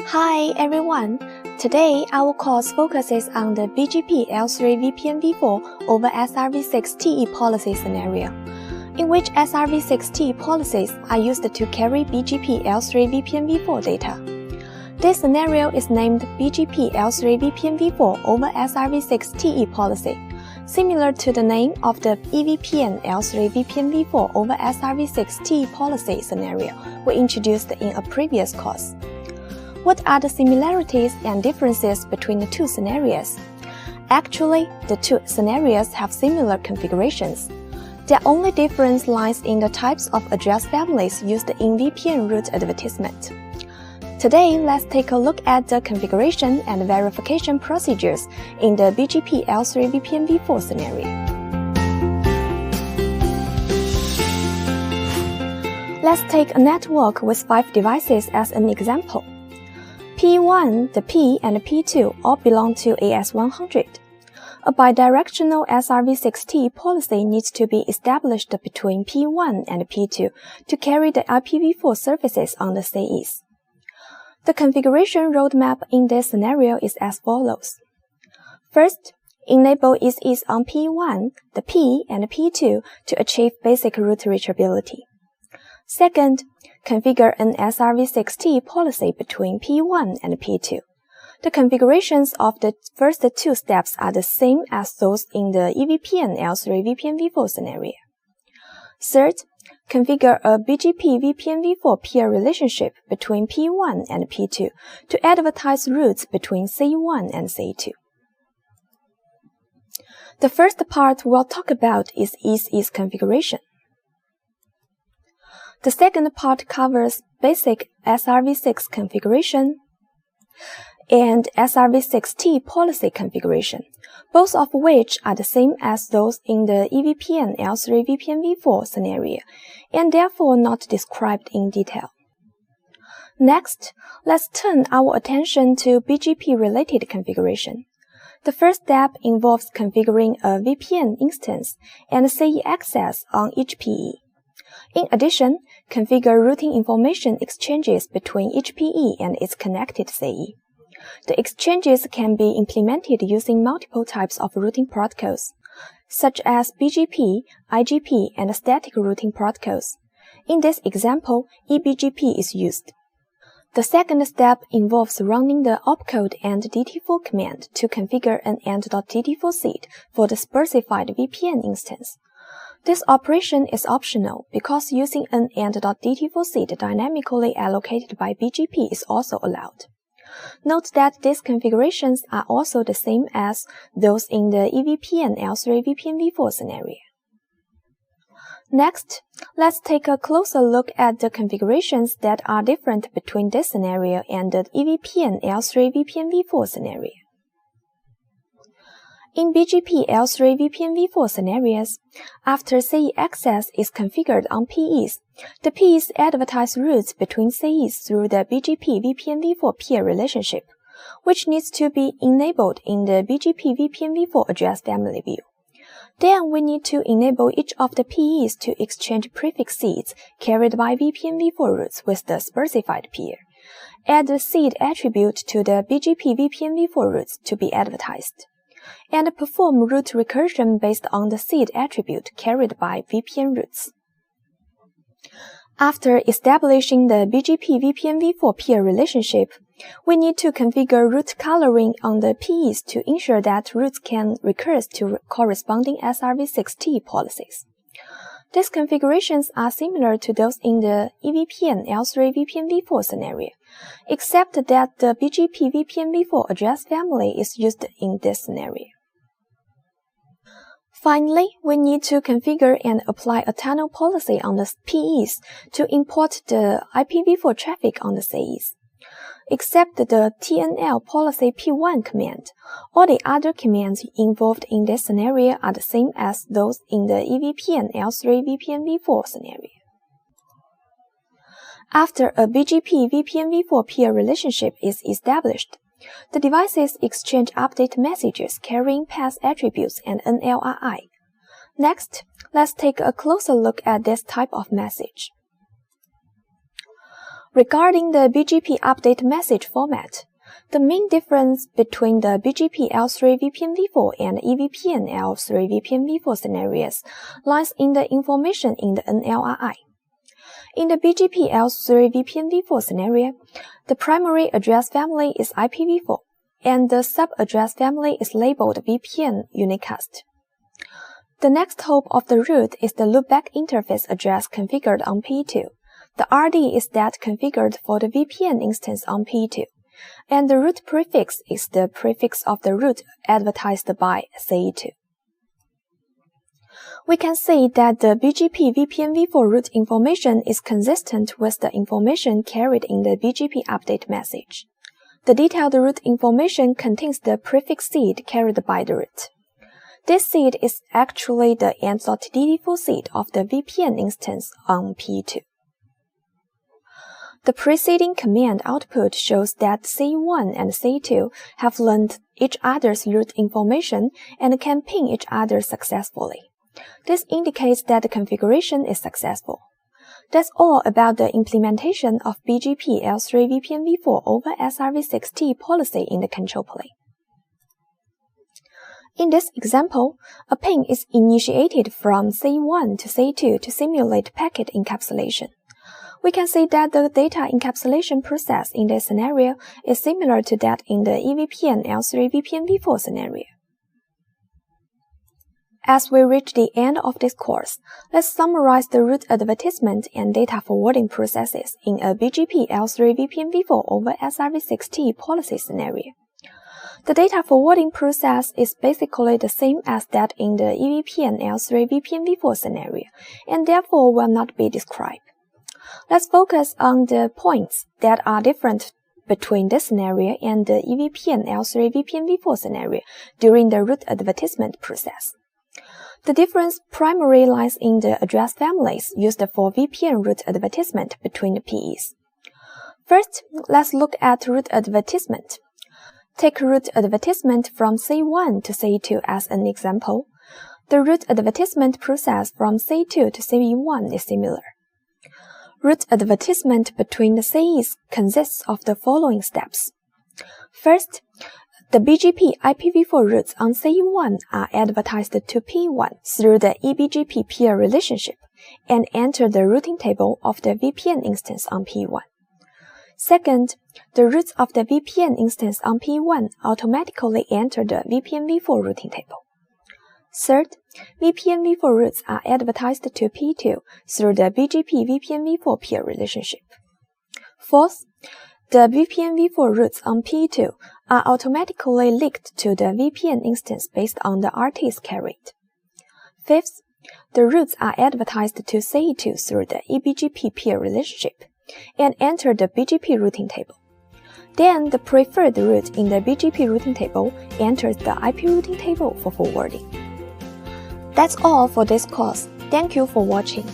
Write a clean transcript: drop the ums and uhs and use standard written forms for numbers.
Hi everyone! Today our course focuses on the BGP L3VPNv4 over SRv6 TE policy scenario, in which SRv6 TE policies are used to carry BGP L3VPNv4 data. This scenario is named BGP L3VPNv4 over SRv6 TE policy, similar to the name of the EVPN L3VPNv4 over SRv6 TE policy scenario we introduced in a previous course. What are the similarities and differences between the two scenarios? Actually, the two scenarios have similar configurations. Their only difference lies in the types of address families used in VPN route advertisement. Today, let's take a look at the configuration and verification procedures in the BGP L3VPNv4 scenario. Let's take a network with 5 devices as an example. P1, the P, and P2 all belong to AS100. A bidirectional SRv6 TE policy needs to be established between P1 and P2 to carry the IPv4 services on the CEs. The configuration roadmap in this scenario is as follows. First, enable is on P1, the P, and P2 to achieve basic route reachability. Second, configure an SRv6 TE policy between P1 and P2. The configurations of the first two steps are the same as those in the EVPN L3VPNv4 scenario. Third, configure a BGP VPNv4 peer relationship between P1 and P2 to advertise routes between CE1 and CE2. The first part we'll talk about is configuration. The second part covers basic SRv6 configuration and SRv6 TE policy configuration, both of which are the same as those in the EVPN L3VPNv4 scenario and therefore not described in detail. Next, let's turn our attention to BGP-related configuration. The first step involves configuring a VPN instance and CE access on each PE. In addition, configure routing information exchanges between each PE and its connected CE. The exchanges can be implemented using multiple types of routing protocols, such as BGP, IGP, and static routing protocols. In this example, eBGP is used. The second step involves running the opcode AND-DT4 command to configure an AND.DT4 seed for the specified VPN instance. This operation is optional because using an AND.DT4 seed dynamically allocated by BGP is also allowed. Note that these configurations are also the same as those in the EVPN L3VPNv4 scenario. Next, let's take a closer look at the configurations that are different between this scenario and the EVPN L3VPNv4 scenario. In BGP L3VPNv4 scenarios, after CE access is configured on PEs, the PEs advertise routes between CEs through the BGP VPNv4 peer relationship, which needs to be enabled in the BGP VPNv4 address family view. Then we need to enable each of the PEs to exchange prefix seeds carried by VPNv4 routes with the specified peer. Add the seed attribute to the BGP VPNv4 routes to be advertised, and perform route recursion based on the seed attribute carried by VPN routes. After establishing the BGP VPNv4 peer relationship, we need to configure route coloring on the PEs to ensure that routes can recurse to corresponding SRv6 TE policies. These configurations are similar to those in the EVPN L3VPNv4 scenario, except that the BGP VPNv4 address family is used in this scenario. Finally, we need to configure and apply a tunnel policy on the PEs to import the IPv4 traffic on the CEs. Except the TNL policy P1 command, all the other commands involved in this scenario are the same as those in the EVPN L3VPNv4 scenario. After a BGP VPNv4 peer relationship is established, the devices exchange update messages carrying path attributes and NLRI. Next, let's take a closer look at this type of message. Regarding the BGP update message format, the main difference between the BGP L3VPNv4 and EVPN L3VPNv4 scenarios lies in the information in the NLRI. In the BGP L3VPNv4 scenario, the primary address family is IPv4, and the sub-address family is labeled VPN unicast. The next hop of the root is the loopback interface address configured on P2. The RD is that configured for the VPN instance on P2, and the root prefix is the prefix of the root advertised by CE2. We can see that the BGP VPNv4 root information is consistent with the information carried in the BGP update message. The detailed root information contains the prefix seed carried by the root. This seed is actually the AND.DD4 seed of the VPN instance on P2. The preceding command output shows that CE1 and CE2 have learned each other's root information and can ping each other successfully. This indicates that the configuration is successful. That's all about the implementation of BGP L3VPNv4 over SRv6 TE policy in the control plane. In this example, a ping is initiated from CE1 to CE2 to simulate packet encapsulation. We can see that the data encapsulation process in this scenario is similar to that in the EVPN L3VPNv4 scenario. As we reach the end of this course, let's summarize the root advertisement and data forwarding processes in a BGP L3VPNv4 over SRv6 TE policy scenario. The data forwarding process is basically the same as that in the EVPN L3VPNv4 scenario, and therefore will not be described. Let's focus on the points that are different between this scenario and the EVPN L3VPNv4 scenario during the root advertisement process. The difference primarily lies in the address families used for VPN root advertisement between the PEs. First, let's look at root advertisement. Take root advertisement from CE1 to CE2 as an example. The root advertisement process from CE2 to CE1 is similar. Root advertisement between the CEs consists of the following steps. First, the BGP IPv4 routes on CE1 are advertised to P1 through the eBGP peer relationship and enter the routing table of the VPN instance on P1. Second, the routes of the VPN instance on P1 automatically enter the VPNv4 routing table. Third, VPNv4 routes are advertised to P2 through the BGP VPNv4 peer relationship. Fourth, the VPNv4 routes on P2 are automatically linked to the VPN instance based on the RTs carried. Fifth, the routes are advertised to CE2 through the eBGP peer relationship and enter the BGP routing table. Then the preferred route in the BGP routing table enters the IP routing table for forwarding. That's all for this course. Thank you for watching.